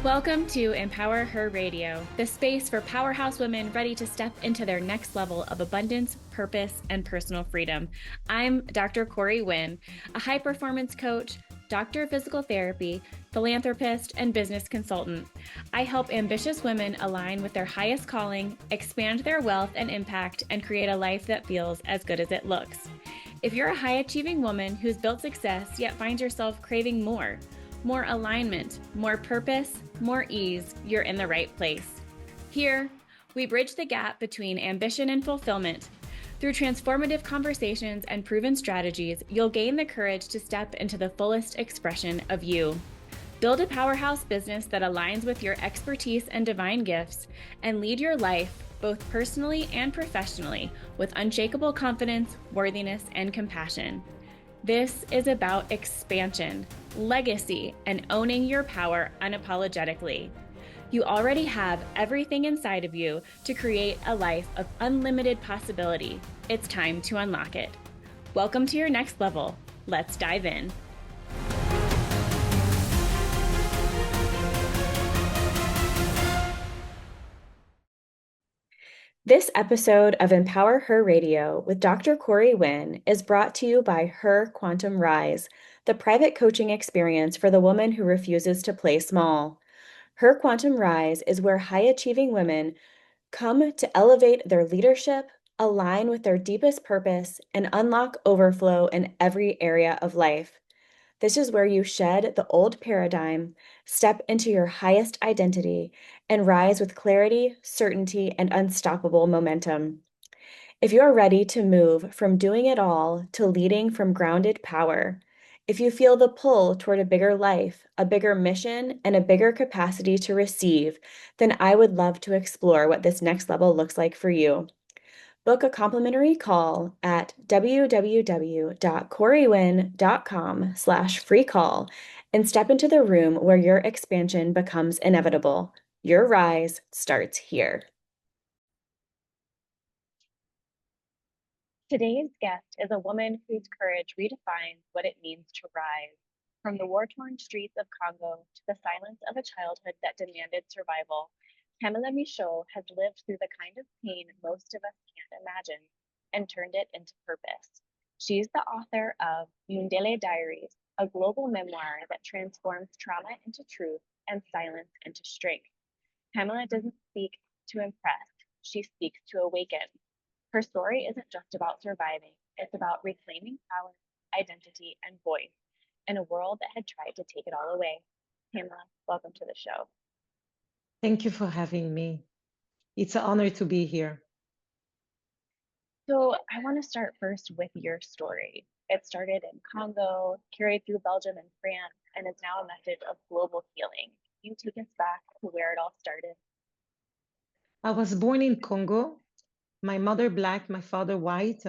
Welcome to Empower Her Radio, the space for powerhouse women ready to step into their next level of abundance, purpose, and personal freedom. I'm Dr. Corey Winn, a high performance coach, doctor of physical therapy, philanthropist, and business consultant. I help ambitious women align with their highest calling, expand their wealth and impact, and create a life that feels as good as it looks. If you're a high achieving woman who's built success yet finds yourself craving more alignment, more purpose, more ease, you're in the right place. Here, we bridge the gap between ambition and fulfillment. Through transformative conversations and proven strategies, you'll gain the courage to step into the fullest expression of you. Build a powerhouse business that aligns with your expertise and divine gifts, and lead your life, both personally and professionally, with unshakable confidence, worthiness, and compassion. This is about expansion, legacy, and owning your power unapologetically. You already have everything inside of you to create a life of unlimited possibility. It's time to unlock it. Welcome to your next level. Let's dive in. This episode of Empower Her Radio with Dr. Corey Winn is brought to you by Her Quantum Rise, the private coaching experience for the woman who refuses to play small. Her Quantum Rise is where high-achieving women come to elevate their leadership, align with their deepest purpose, and unlock overflow in every area of life. This is where you shed the old paradigm, step into your highest identity, and rise with clarity, certainty, and unstoppable momentum. If you are ready to move from doing it all to leading from grounded power, if you feel the pull toward a bigger life, a bigger mission, and a bigger capacity to receive, then I would love to explore what this next level looks like for you. Book a complimentary call at www.corywin.com/free call and step into the room where your expansion becomes inevitable. Your rise starts here. Today's guest is a woman whose courage redefines what it means to rise. From the war-torn streets of Congo to the silence of a childhood that demanded survival, Pamela Michaux has lived through the kind of pain most of us can't imagine and turned it into purpose. She's the author of Mundele Diaries, a global memoir that transforms trauma into truth and silence into strength. Pamela doesn't speak to impress, she speaks to awaken. Her story isn't just about surviving, it's about reclaiming power, identity, and voice in a world that had tried to take it all away. Pamela, welcome to the show. Thank you for having me. It's an honor to be here. So I want to start first with your story. It started in Congo, carried through Belgium and France, and is now a message of global healing. Can you take us back to where it all started? I was born in Congo, my mother black, my father white.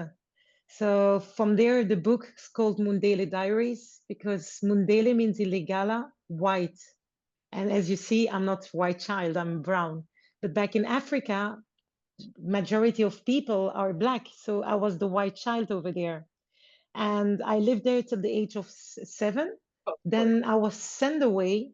So from there, the book is called Mundele Diaries because Mundele means Iligala, white. And as you see, I'm not white child, I'm brown. But back in Africa, majority of people are black. So I was the white child over there. And I lived there till the age of 7. Then I was sent away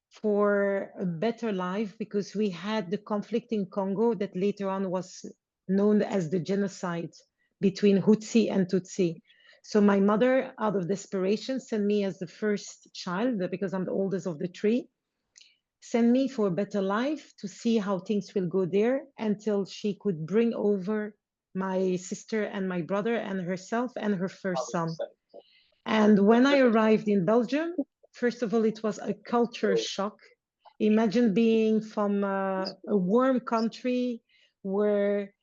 for a better life because we had the conflict in Congo that later on was known as the genocide between Hutsi and Tutsi. So my mother, out of desperation, sent me as the first child, because I'm the oldest of the 3, sent me for a better life to see how things will go there until she could bring over my sister and my brother and herself and her first son. And when I arrived in Belgium, first of all, it was a culture shock. Imagine being from a warm country where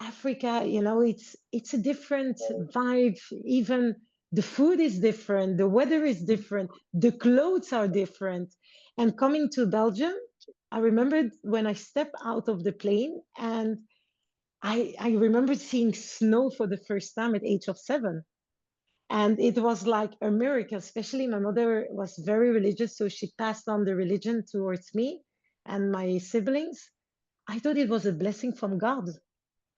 Africa, it's a different vibe. Even the food is different, the weather is different, the clothes are different. And coming to Belgium, I remembered when I stepped out of the plane and I remember seeing snow for the first time at age of 7. And it was like a miracle, especially my mother was very religious, so she passed on the religion towards me and my siblings. I thought it was a blessing from God.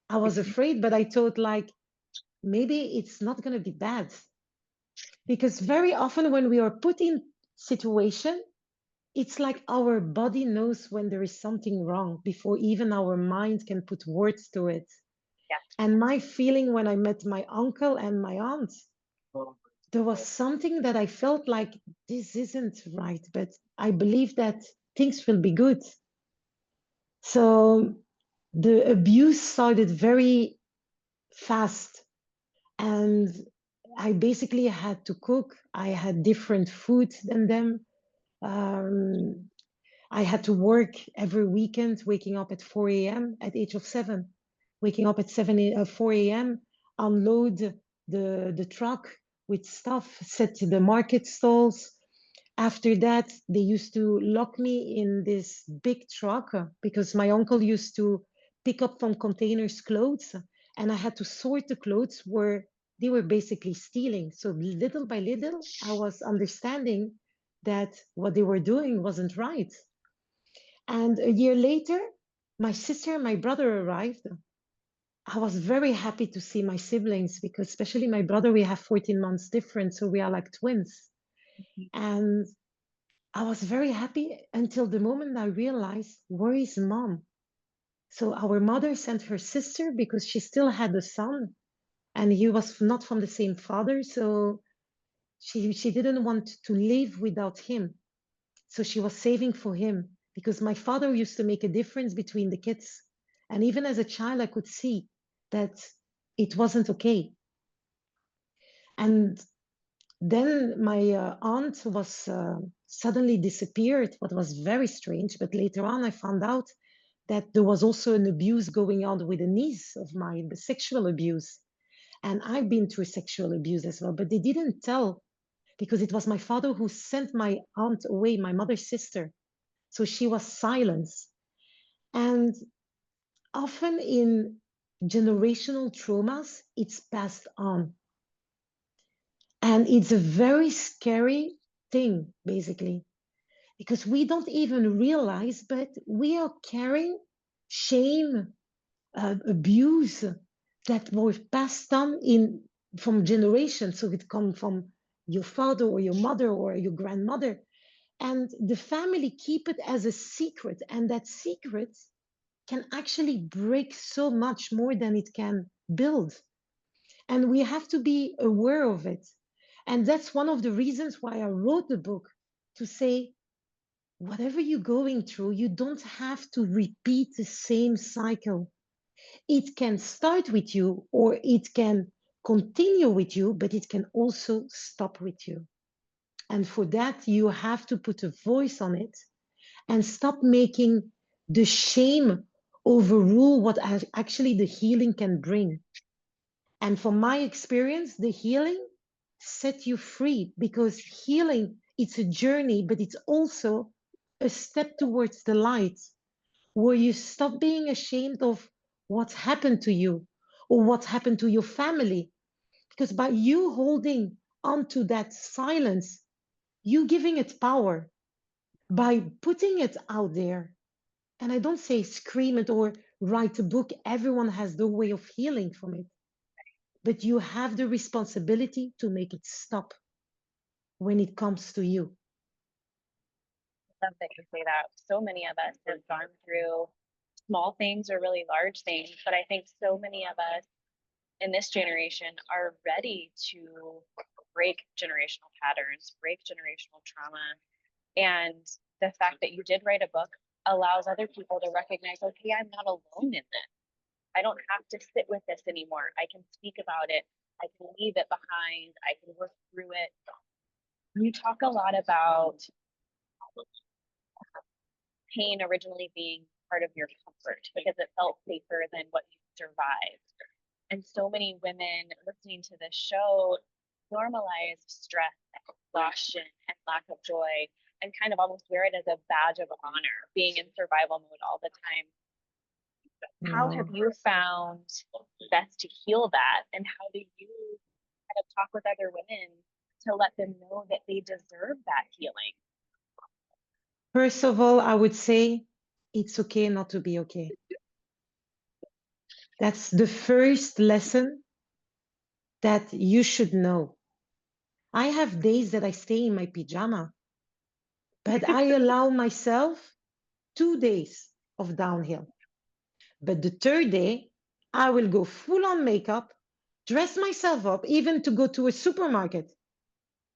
I was afraid, but I thought like maybe it's not going to be bad. Because very often when we are put in situation, it's like our body knows when there is something wrong before even our mind can put words to it. Yeah. And my feeling when I met my uncle and my aunt, there was something that I felt like this isn't right, but I believe that things will be good. So the abuse started very fast, and I basically had to cook. I had different food than them. Um, I had to work every weekend, waking up at 4 a.m. at age of 7, waking up at 4 a.m., unload the truck with stuff, set to the market stalls. After that, they used to lock me in this big truck because my uncle used to pick up from containers clothes, and I had to sort the clothes where they were basically stealing. So little by little, I was understanding that what they were doing wasn't right. And a year later, my sister and my brother arrived. I was very happy to see my siblings because, especially my brother, we have 14 months difference, so we are like twins. And I was very happy until the moment I realized, where is mom? So our mother sent her sister because she still had a son and he was not from the same father. So she didn't want to live without him. So she was saving for him because my father used to make a difference between the kids. And even as a child, I could see that it wasn't okay. And then my aunt was suddenly disappeared, what was very strange. But later on, I found out that there was also an abuse going on with a niece of mine, the sexual abuse. And I've been through sexual abuse as well, but they didn't tell because it was my father who sent my aunt away, my mother's sister. So she was silenced. And often in generational traumas, it's passed on. And it's a very scary thing, basically, because we don't even realize, but we are carrying shame, abuse that were passed on in from generations. So it come from your father or your mother or your grandmother, and the family keep it as a secret, and that secret can actually break so much more than it can build. And we have to be aware of it. And that's one of the reasons why I wrote the book, to say, whatever you're going through, you don't have to repeat the same cycle. It can start with you or it can continue with you, but it can also stop with you. And for that, you have to put a voice on it and stop making the shame overrule what actually the healing can bring. And from my experience, the healing set you free, because healing, it's a journey, but it's also a step towards the light, where you stop being ashamed of what's happened to you or what's happened to your family. Because by you holding onto that silence, you giving it power by putting it out there. And I don't say scream it or write a book. Everyone has their way of healing from it. But you have the responsibility to make it stop when it comes to you. I love that you say that. So many of us have gone through small things or really large things, but I think so many of us in this generation are ready to break generational patterns, break generational trauma. And the fact that you did write a book allows other people to recognize, okay, I'm not alone in this. I don't have to sit with this anymore. I can speak about it. I can leave it behind. I can work through it. You talk a lot about pain originally being part of your comfort because it felt safer than what you survived. And so many women listening to this show normalize stress and exhaustion and lack of joy and kind of almost wear it as a badge of honor, being in survival mode all the time. How have you found best to heal that? And how do you kind of talk with other women to let them know that they deserve that healing? First of all, I would say it's okay not to be okay. That's the first lesson that you should know. I have days that I stay in my pajama, But I allow myself 2 days of downhill. But the third day, I will go full on makeup, dress myself up, even to go to a supermarket.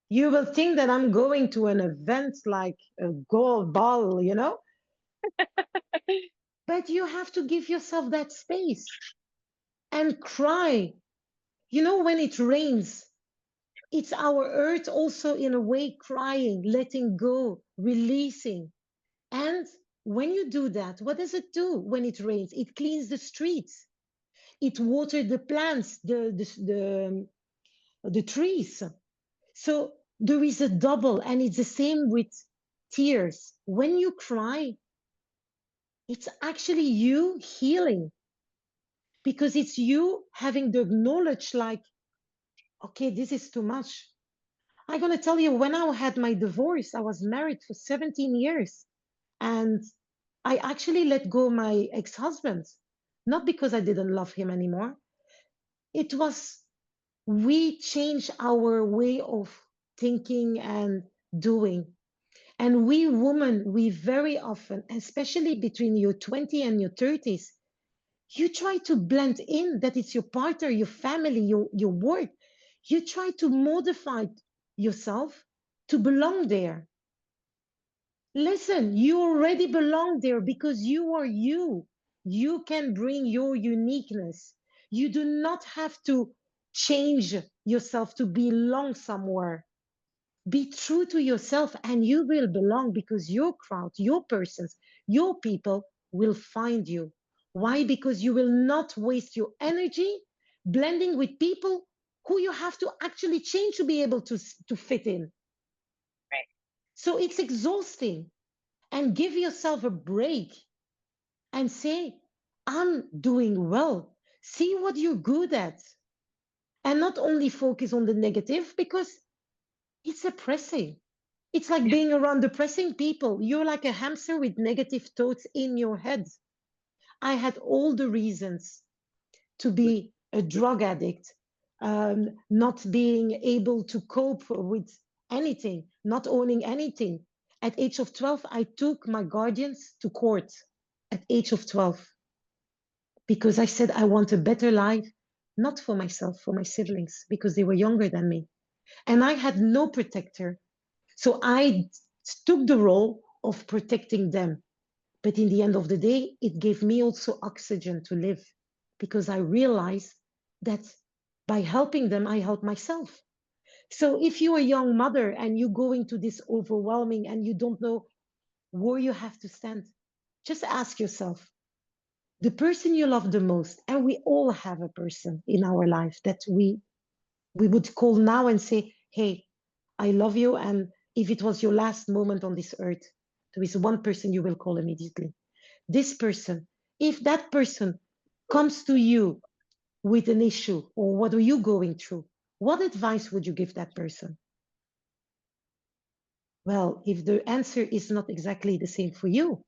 You will think that I'm going to an event like a golf ball, but you have to give yourself that space and cry. When it rains, it's our earth also in a way crying, letting go, releasing. And when you do that, what does it do when it rains? It cleans the streets. It waters the plants, the trees. So there is a double, and it's the same with tears. When you cry, it's actually you healing because it's you having the knowledge like, okay, this is too much. I'm going to tell you, when I had my divorce, I was married for 17 years. And I actually let go my ex-husband, not because I didn't love him anymore. It was, we changed our way of thinking and doing. And we women, we very often, especially between your 20 and your 30s, you try to blend in that it's your partner, your family, your work. You try to modify yourself to belong there. Listen, you already belong there because you are you. You can bring your uniqueness. You do not have to change yourself to belong somewhere. Be true to yourself and you will belong because your crowd, your persons, your people will find you. Why? Because you will not waste your energy blending with people who you have to actually change to be able to fit in. Right. So it's exhausting. And give yourself a break and say, I'm doing well. See what you're good at. And not only focus on the negative because it's depressing. It's like being around depressing people. You're like a hamster with negative thoughts in your head. I had all the reasons to be a drug addict, not being able to cope with anything, not owning anything. At age of 12, I took my guardians to court at age of 12 because I said I want a better life, not for myself, for my siblings, because they were younger than me. And I had no protector. So I took the role of protecting them. But in the end of the day, it gave me also oxygen to live because I realized that by helping them, I help myself. So if you're a young mother and you go into this overwhelming and you don't know where you have to stand, just ask yourself, the person you love the most, and we all have a person in our life that we would call now and say, hey, I love you. And if it was your last moment on this earth, there is one person you will call immediately. This person, if that person comes to you with an issue or what are you going through, what advice would you give that person? Well, if the answer is not exactly the same for you,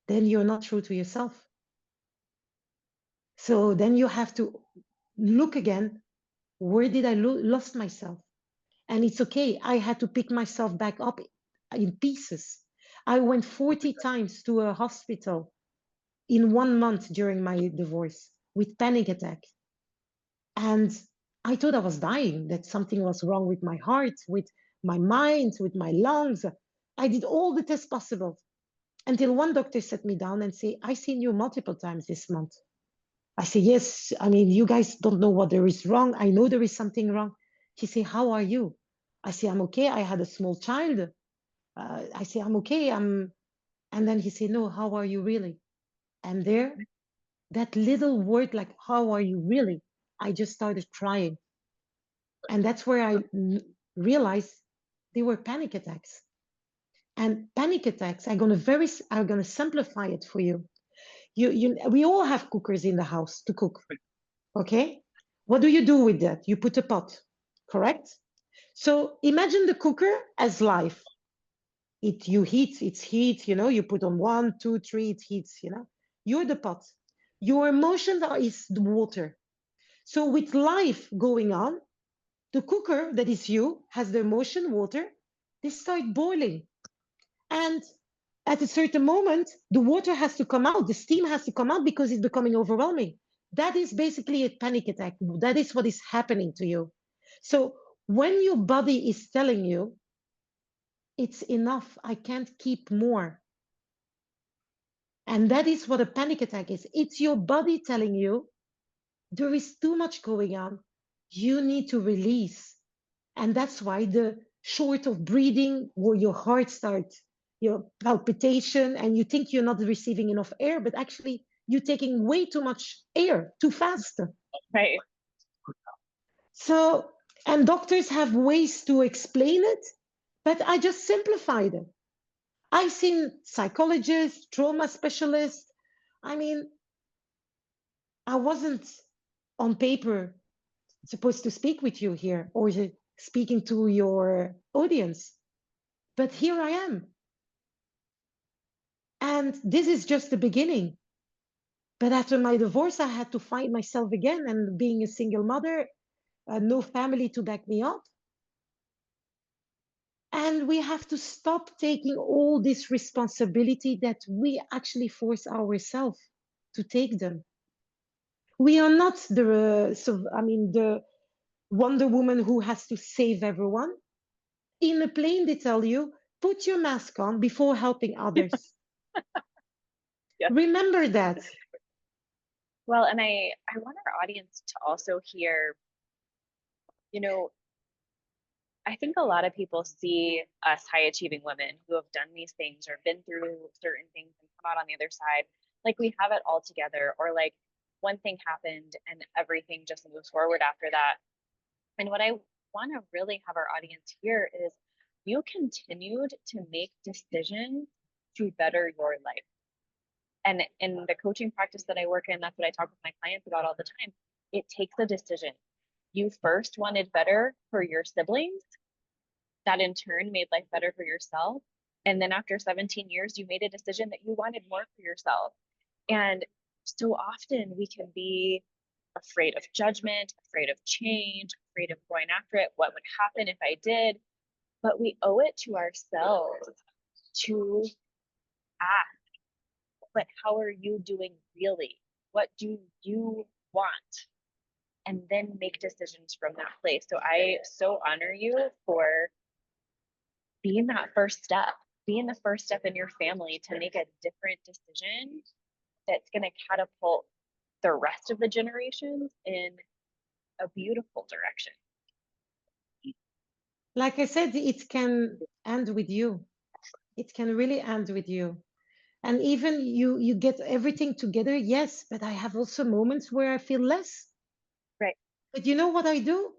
then you're not true to yourself. So then you have to look again, where did I lost myself? And it's okay. I had to pick myself back up in pieces. I went 40 times to a hospital in 1 month during my divorce with panic attack. And I thought I was dying, that something was wrong with my heart, with my mind, with my lungs. I did all the tests possible until one doctor sat me down and said, I've seen you multiple times this month. I say, yes, I mean, you guys don't know what there is wrong. I know there is something wrong. He said, how are you? I say, I'm okay. I had a small child. I say, I'm okay. And then he said, no, how are you really? And there, that little word, like, how are you really? I just started crying. And that's where I realized they were panic attacks. And panic attacks, I'm gonna simplify it for you. We all have cookers in the house to cook. Okay? What do you do with that? You put a pot, correct? So imagine the cooker as life. You heat, it's heat, you put on 1, 2, 3, it heats, You're the pot. Your emotions is the water. So with life going on, the cooker that is you has the emotion, water, they start boiling. And at a certain moment, the water has to come out, the steam has to come out because it's becoming overwhelming. That is basically a panic attack. That is what is happening to you. So when your body is telling you, it's enough, I can't keep more. And that is what a panic attack is. It's your body telling you, there is too much going on. You need to release. And that's why the short of breathing, where your heart starts, your palpitation, and you think you're not receiving enough air, but actually you're taking way too much air too fast. Right. So, and doctors have ways to explain it, but I just simplified it. I've seen psychologists, trauma specialists. I mean, I wasn't on paper supposed to speak with you here or speaking to your audience, but here I am. And this is just the beginning. But after my divorce, I had to find myself again, and being a single mother, no family to back me up. And we have to stop taking all this responsibility that we actually force ourselves to take them. We are not the Wonder Woman who has to save everyone. In a plane, they tell you, put your mask on before helping others. Yeah. Remember that. Well, and I want our audience to also hear, you know, I think a lot of people see us high achieving women who have done these things or been through certain things and come out on the other side, like we have it all together, or like one thing happened and everything just moves forward after that. And what I want to really have our audience hear is you continued to make decisions to better your life. And in the coaching practice that I work in, that's what I talk with my clients about all the time. It takes a decision. You first wanted better for your siblings, that in turn made life better for yourself. And then after 17 years, you made a decision that you wanted more for yourself. And so often we can be afraid of judgment, afraid of change, afraid of going after it. What would happen if I did? But we owe it to ourselves to ask, but how are you doing really? What do you want? And then make decisions from that place. So I so honor you for being that first step, being the first step in your family to make a different decision that's going to catapult the rest of the generations in a beautiful direction. Like I said, it can end with you. It can really end with you. And even you get everything together, yes, but I have also moments where I feel less. Right. But you know what I do?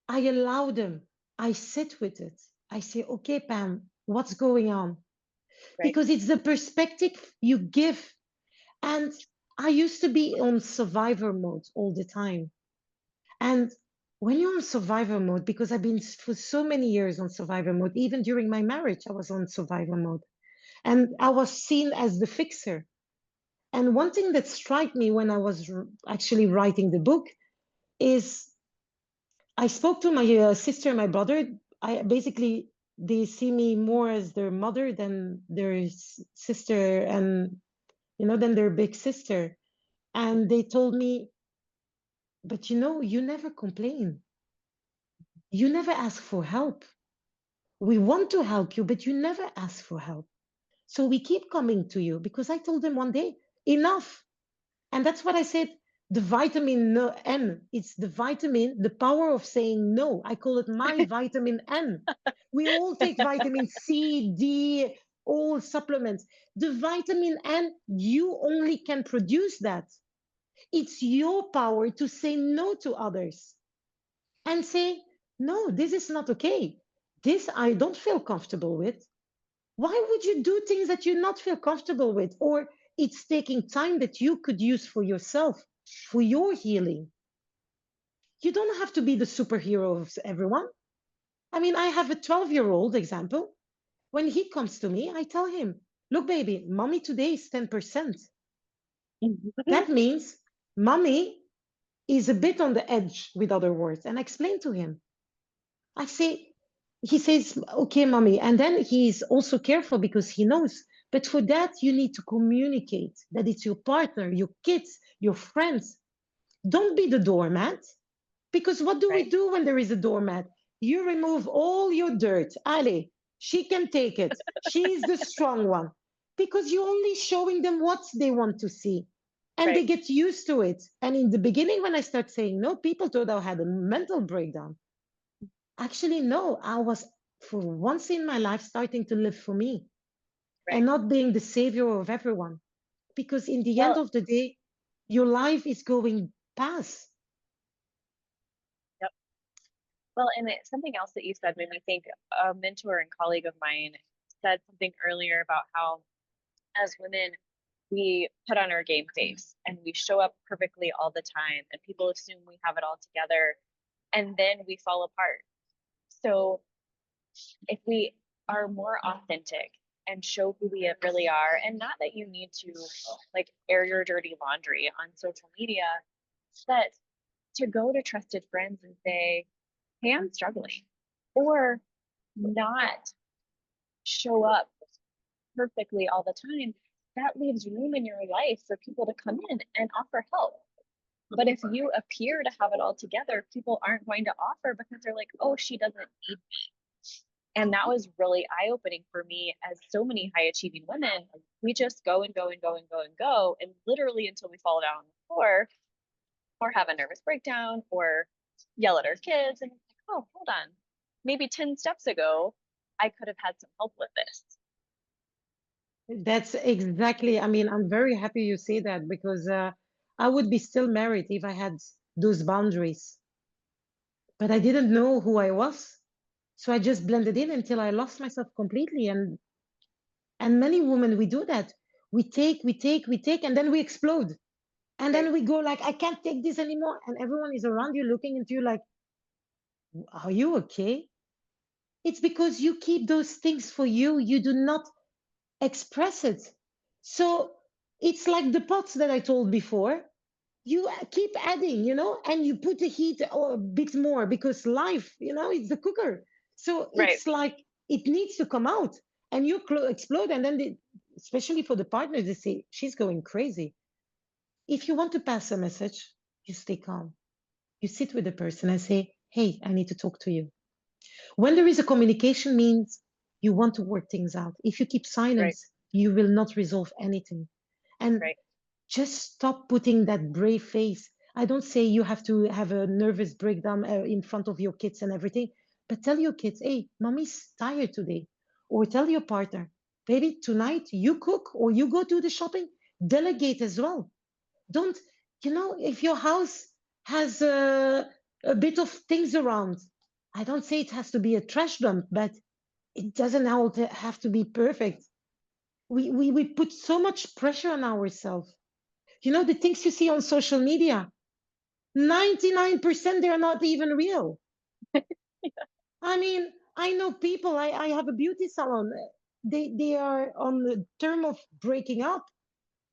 I allow them. I sit with it. I say, okay, Pam, what's going on? Right. Because it's the perspective you give. And I used to be on survivor mode all the time. And when you're on survivor mode, because I've been for so many years on survivor mode, even during my marriage, I was on survivor mode. And I was seen as the fixer. And one thing that struck me when I was actually writing the book is I spoke to my sister and my brother. I basically, they see me more as their mother than their sister, and than their big sister. And they told me, but you never complain. You never ask for help. We want to help you, but you never ask for help. So we keep coming to you, because I told them one day, enough. And that's what I said. The vitamin N, it's the vitamin, the power of saying no. I call it my vitamin N. We all take vitamin C, D, all supplements. The vitamin N, you only can produce that. It's your power to say no to others and say, no, this is not okay. This I don't feel comfortable with. Why would you do things that you not feel comfortable with? Or it's taking time that you could use for yourself, for your healing. You don't have to be the superhero of everyone. I mean, I have a 12-year-old example. When he comes to me, I tell him, look, baby, mommy today is 10%. That means mommy is a bit on the edge, with other words. And I explain to him. I say, he says, okay, mommy. And then he's also careful because he knows. But for that, you need to communicate that it's your partner, your kids, your friends. Don't be the doormat. Because what do we Right. do when there is a doormat? You remove all your dirt. Ali, she can take it. She's the strong one. Because you're only showing them what they want to see. And Right. they get used to it. And in the beginning, when I start saying no, people thought I had a mental breakdown. Actually, no, I was for once in my life starting to live for me and Right. not being the savior of everyone. Because in the end Well, of the day, your life is going past. yep. Well, and something else that you said made me think. A mentor and colleague of mine said something earlier about how, as women, we put on our game face and we show up perfectly all the time, and people assume we have it all together, and then we fall apart. So, if we are more authentic and show who we really are, and not that you need to like air your dirty laundry on social media, but to go to trusted friends and say, hey, I'm struggling, or not show up perfectly all the time, that leaves room in your life for people to come in and offer help. But if you appear to have it all together, people aren't going to offer because they're like, oh, she doesn't need me. And that was really eye opening for me, as so many high achieving women, we just go and go and go and go and go. And literally until we fall down on the floor or have a nervous breakdown or yell at our kids. And it's like, oh, hold on. Maybe 10 steps ago, I could have had some help with this. That's exactly, I mean, I'm very happy you say that because I would be still married if I had those boundaries. But I didn't know who I was. So I just blended in until I lost myself completely. And many women, we do that. We take, and then we explode. And Right. then we go like, I can't take this anymore. And everyone is around you looking into you like, are you okay? It's because you keep those things for you. You do not express it. So it's like the pots that I told before. You keep adding, and you put the heat a bit more because life, it's the cooker. So Right. it's like it needs to come out and you explode. And then, especially for the partners, they say, she's going crazy. If you want to pass a message, you stay calm. You sit with the person and say, hey, I need to talk to you. When there is a communication means you want to work things out. If you keep Right. silence, you will not resolve anything. And Right. just stop putting that brave face. I don't say you have to have a nervous breakdown in front of your kids and everything, but tell your kids, hey, mommy's tired today. Or tell your partner, baby, tonight you cook or you go do the shopping. Delegate as well. Don't, if your house has a bit of things around, I don't say it has to be a trash dump, but it doesn't have to be perfect. We put so much pressure on ourselves. The things you see on social media, 99% they're not even real. I mean, I know people, I have a beauty salon. They are on the term of breaking up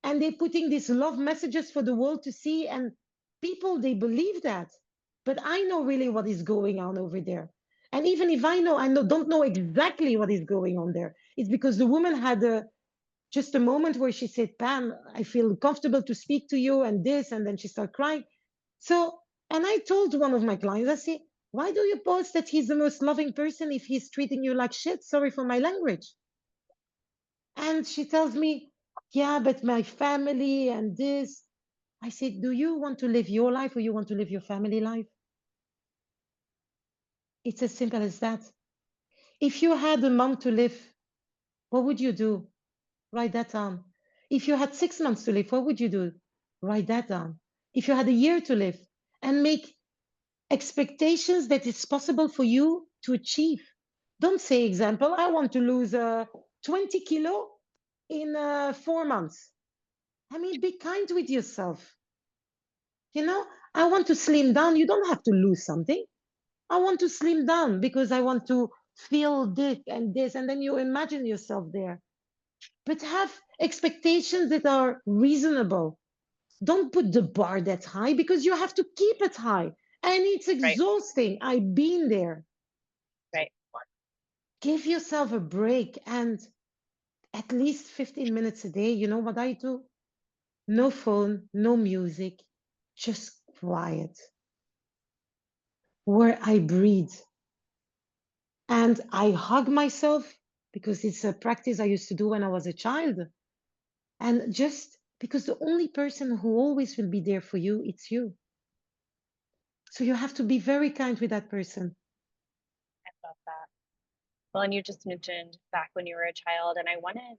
and they're putting these love messages for the world to see. And people, they believe that. But I know really what is going on over there. And even if don't know exactly what is going on there. It's because the woman had just a moment where she said, Pam, I feel comfortable to speak to you and this, and then she started crying. So, and I told one of my clients, I say, why do you post that he's the most loving person if he's treating you like shit? Sorry for my language. And she tells me, yeah, but my family and this. I said, do you want to live your life or you want to live your family life? It's as simple as that. If you had a month to live, what would you do? Write that down. If you had 6 months to live, what would you do? Write that down. If you had a year to live, and make expectations that it's possible for you to achieve. Don't say, example, I want to lose 20 kilo in 4 months. I mean, be kind with yourself. I want to slim down. You don't have to lose something. I want to slim down because I want to feel this and this. And then you imagine yourself there. But have expectations that are reasonable. Don't put the bar that high because you have to keep it high. And it's Right. exhausting. I've been there. Right. Give yourself a break and at least 15 minutes a day. You know what I do? No phone, no music, just quiet, where I breathe. And I hug myself because it's a practice I used to do when I was a child. And just because the only person who always will be there for you, it's you. So you have to be very kind with that person. I love that. Well, and you just mentioned back when you were a child, and I want to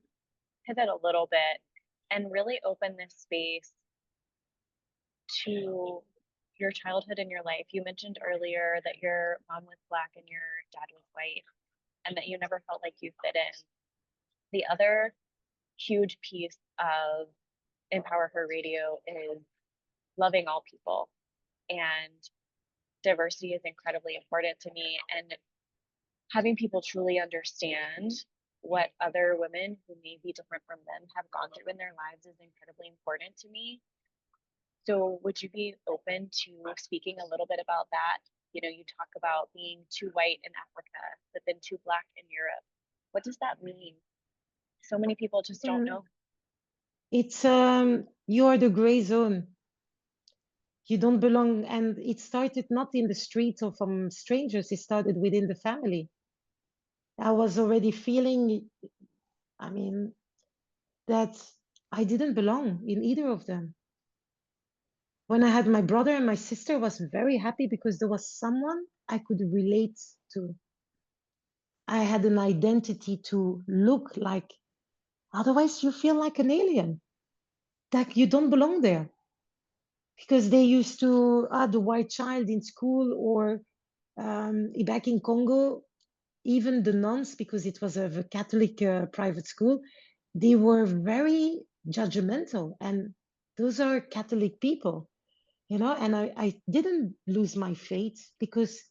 pivot a little bit and really open this space to your childhood and your life. You mentioned earlier that your mom was Black and your dad was white, and that you never felt like you fit in. The other huge piece of Empower Her Radio is loving all people, and diversity is incredibly important to me. And having people truly understand what other women who may be different from them have gone through in their lives is incredibly important to me. So, would you be open to speaking a little bit about that? You know, you talk about being too white in Africa, but then too Black in Europe. What does that mean? So many people just don't Mm, know. It's you are the gray zone. You don't belong, and it started not in the streets or from strangers. It started within the family. I was already feeling, I mean, that I didn't belong in either of them. When I had my brother and my sister, I was very happy because there was someone I could relate to. I had an identity to look like. Otherwise, you feel like an alien, that you don't belong there. Because they used to, the white child in school or back in Congo, even the nuns, because it was a Catholic private school, they were very judgmental. And those are Catholic people, you know, and I didn't lose my faith because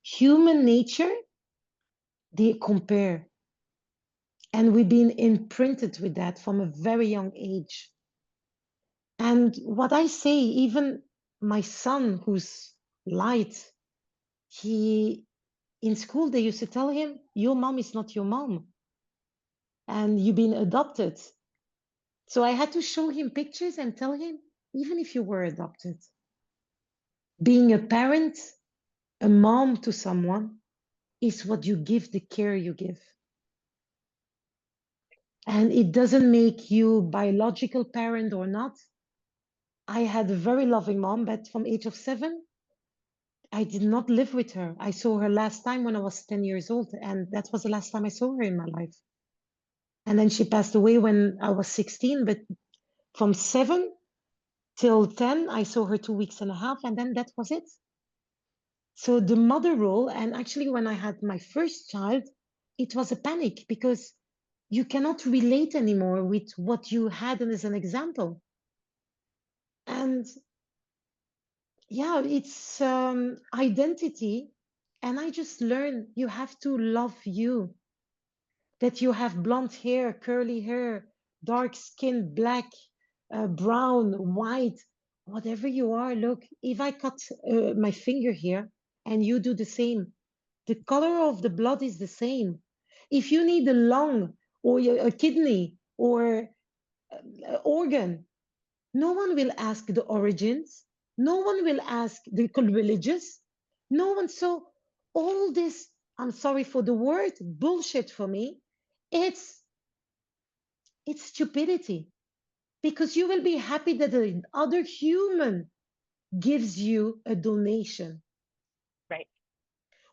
human nature, they compare. And we've been imprinted with that from a very young age. And what I say, even my son, who's light, he in school they used to tell him, "Your mom is not your mom, and you've been adopted." So I had to show him pictures and tell him, even if you were adopted, being a parent, a mom to someone, is what you give, the care you give. And it doesn't make you biological parent or not. I had a very loving mom, but from age of 7, I did not live with her. I saw her last time when I was 10 years old, and that was the last time I saw her in my life. And then she passed away when I was 16, but from 7 till 10, I saw her 2 weeks and a half, and then that was it. So the mother role, and actually when I had my first child, it was a panic because you cannot relate anymore with what you had as an example. And yeah, it's identity. And I just learned you have to love you, that you have blonde hair, curly hair, dark skin, black, brown, white, whatever you are. Look, if I cut my finger here and you do the same, the color of the blood is the same. If you need a lung or a kidney or organ, no one will ask the origins. No one will ask the religious. No one. So all this, I'm sorry for the word, bullshit for me. It's it's stupidity because you will be happy that another human gives you a donation. Right.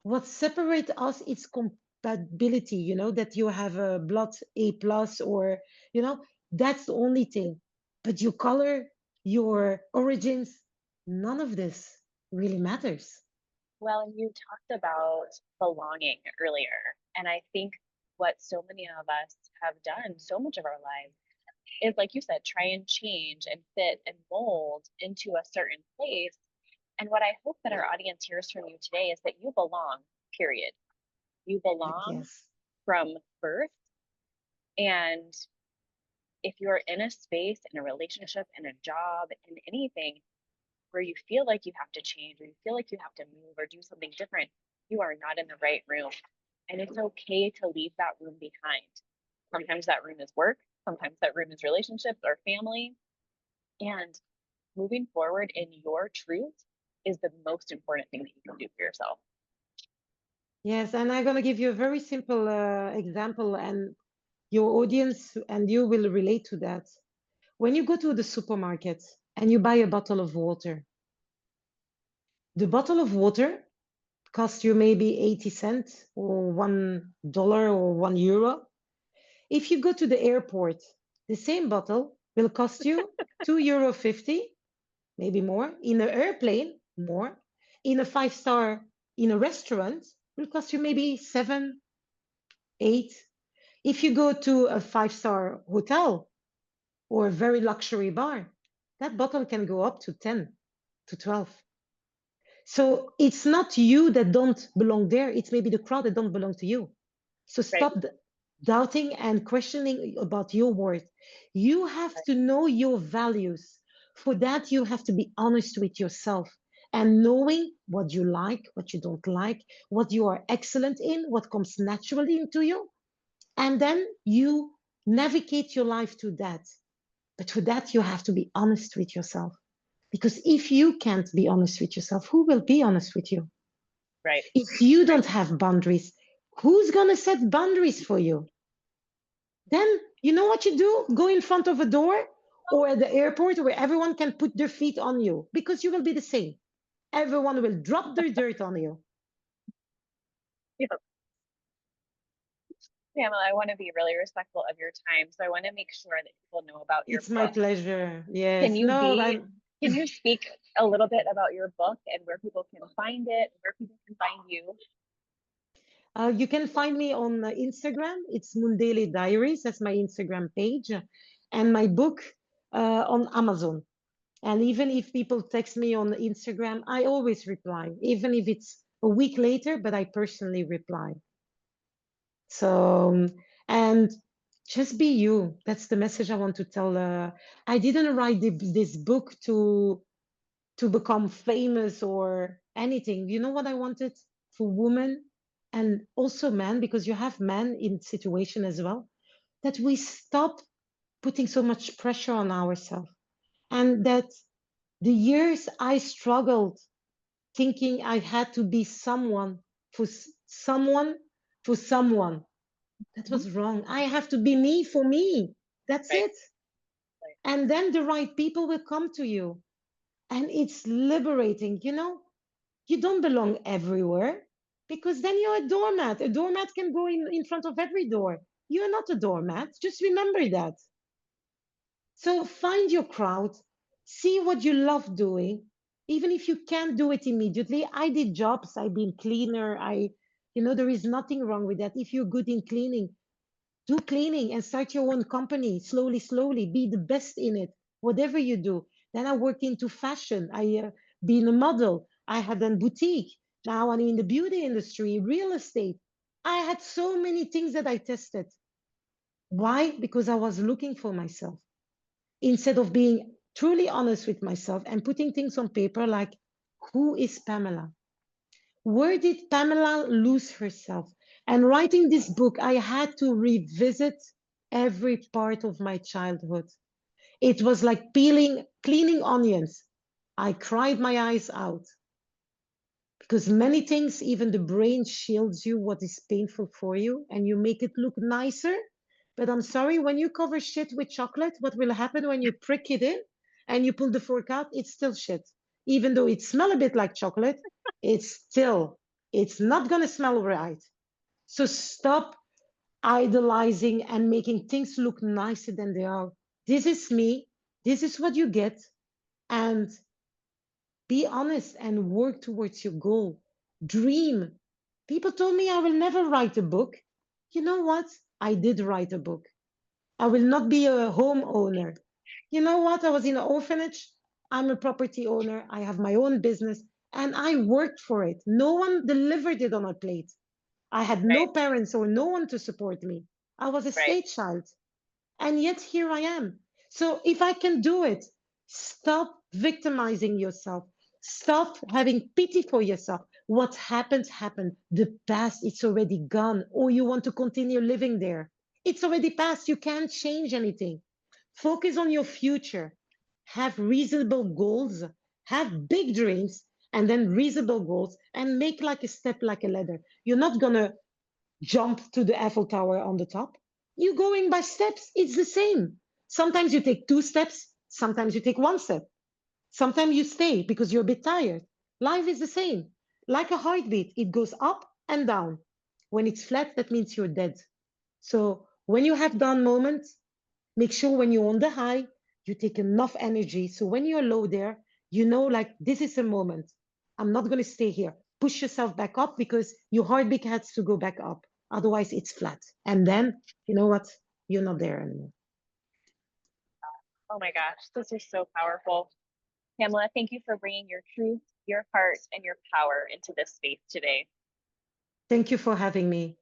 What separates us is compatibility, you know, that you have a blood A plus or, you know, that's the only thing. But your color, your origins, none of this really matters. Well, and you talked about belonging earlier. And I think what so many of us have done so much of our lives is, like you said, try and change and fit and mold into a certain place. And what I hope that our audience hears from you today is that you belong, period. You belong Yes. from birth. And if you're in a space, in a relationship, in a job, in anything where you feel like you have to change, or you feel like you have to move or do something different, you are not in the right room. And it's okay to leave that room behind. Sometimes that room is work, sometimes that room is relationships or family. And moving forward in your truth is the most important thing that you can do for yourself. Yes, and I'm going to give you a very simple example, and your audience and you will relate to that. When you go to the supermarket and you buy a bottle of water, the bottle of water costs you maybe 80 cents or $1 or €1. If you go to the airport, the same bottle will cost you €2.50, maybe more. In an airplane, more. In a five-star, in a restaurant, will cost you maybe 7, 8. If you go to a five-star hotel or a very luxury bar, that bottle can go up to 10 to 12. So it's not you that don't belong there. It's maybe the crowd that don't belong to you. So Right. stop doubting and questioning about your worth. You have to know your values. For that, you have to be honest with yourself and knowing what you like, what you don't like, what you are excellent in, what comes naturally into you. And then you navigate your life to that. But for that, you have to be honest with yourself. Because if you can't be honest with yourself, who will be honest with you? Right. If you Right. don't have boundaries, who's going to set boundaries for you? Then you know what you do? Go in front of a door or at the airport where everyone can put their feet on you because you will be the same. Everyone will drop their dirt on you. Yeah. Pamela, I want to be really respectful of your time. So I want to make sure that people know about your It's my book. pleasure. Can Yes. you No, be, I'm. can you speak a little bit about your book and where people can find it, where people can find you? You can find me on Instagram. It's Mundele Diaries. That's my Instagram page. And my book on Amazon. And even if people text me on Instagram, I always reply, even if it's a week later, but I personally reply. So, and just be you. That's the message I want to tell. I didn't write this book to become famous or anything. You know what I wanted for women and also men, because you have men in situation as well, that we stop putting so much pressure on ourselves, and that the years I struggled thinking I had to be someone for someone for someone. That Mhm. was wrong. I have to be me for me. That's Right. it. Right. And then the right people will come to you. And it's liberating. You don't belong everywhere because then you're a doormat. A doormat can go in front of every door. You're not a doormat. Just remember that. So find your crowd, see what you love doing, even if you can't do it immediately. I did jobs, I've been cleaner. There is nothing wrong with that. If you're good in cleaning, do cleaning and start your own company slowly, slowly. Be the best in it, whatever you do. Then I worked into fashion. I been a model. I had a boutique. Now I'm in the beauty industry, real estate. I had so many things that I tested. Why? Because I was looking for myself instead of being truly honest with myself and putting things on paper like, who is Pamela? Where did Pamela lose herself? And writing this book, I had to revisit every part of my childhood. It was like cleaning onions. I cried my eyes out because many things, even the brain shields you what is painful for you and you make it look nicer. But I'm sorry, when you cover shit with chocolate, what will happen when you prick it in and you pull the fork out? It's still shit. Even though it smells a bit like chocolate, it's not going to smell right. So stop idolizing and making things look nicer than they are. This is me. This is what you get. And be honest and work towards your goal. Dream. People told me I will never write a book. You know what? I did write a book. I will not be a homeowner. You know what? I was in an orphanage. I'm a property owner. I have my own business and I worked for it. No one delivered it on a plate. I had no Right. parents or no one to support me. I was a Right. state child. And yet here I am. So if I can do it, stop victimizing yourself. Stop having pity for yourself. What happened, happened. The past, it's already gone. Or you want to continue living there. It's already past. You can't change anything. Focus on your future. Have reasonable goals. Have big dreams and then reasonable goals and make like a step, like a ladder. You're not going to jump to the Eiffel Tower on the top. You're going by steps. It's the same. Sometimes you take 2 steps. Sometimes you take 1 step. Sometimes you stay because you're a bit tired. Life is the same. Like a heartbeat, it goes up and down. When it's flat, that means you're dead. So when you have down moments, make sure when you're on the high, you take enough energy. So when you're low there, you know, like this is a moment. I'm not going to stay here. Push yourself back up because your heartbeat has to go back up. Otherwise, it's flat. And then, you know what? You're not there anymore. Oh my gosh, this is so powerful. Pamela, thank you for bringing your truth, your heart, and your power into this space today. Thank you for having me.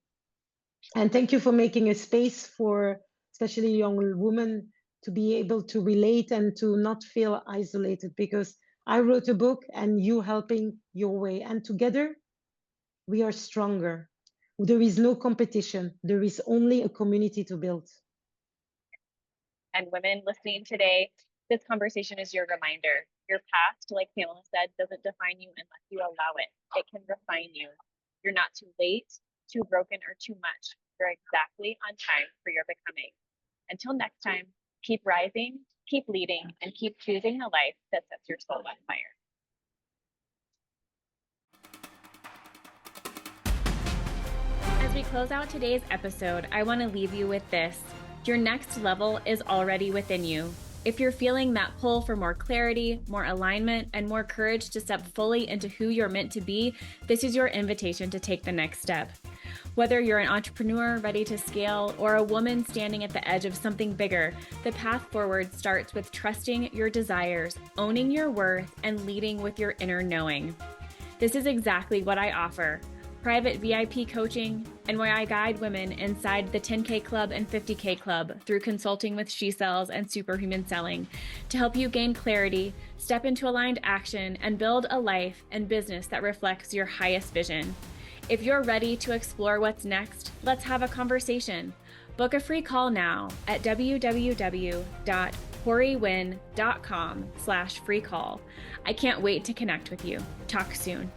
And thank you for making a space for especially young women to be able to relate and to not feel isolated, because I wrote a book and you helping your way. And together we are stronger. There is no competition. There is only a community to build. And women listening today, this conversation is your reminder. Your past, like Pamela said, doesn't define you unless you allow it. It can refine you. You're not too late, too broken, or too much. You're exactly on time for your becoming. Until next time, keep rising, keep leading, and keep choosing the life that sets your soul on fire. As we close out today's episode, I want to leave you with this. Your next level is already within you. If you're feeling that pull for more clarity, more alignment, and more courage to step fully into who you're meant to be, this is your invitation to take the next step. Whether you're an entrepreneur ready to scale or a woman standing at the edge of something bigger, the path forward starts with trusting your desires, owning your worth, and leading with your inner knowing. This is exactly what I offer. Private VIP coaching, and where I guide women inside the 10K Club and 50K Club through consulting with She Sells and Superhuman Selling to help you gain clarity, step into aligned action, and build a life and business that reflects your highest vision. If you're ready to explore what's next, let's have a conversation. Book a free call now at www.corywinn.com/free call. I can't wait to connect with you. Talk soon.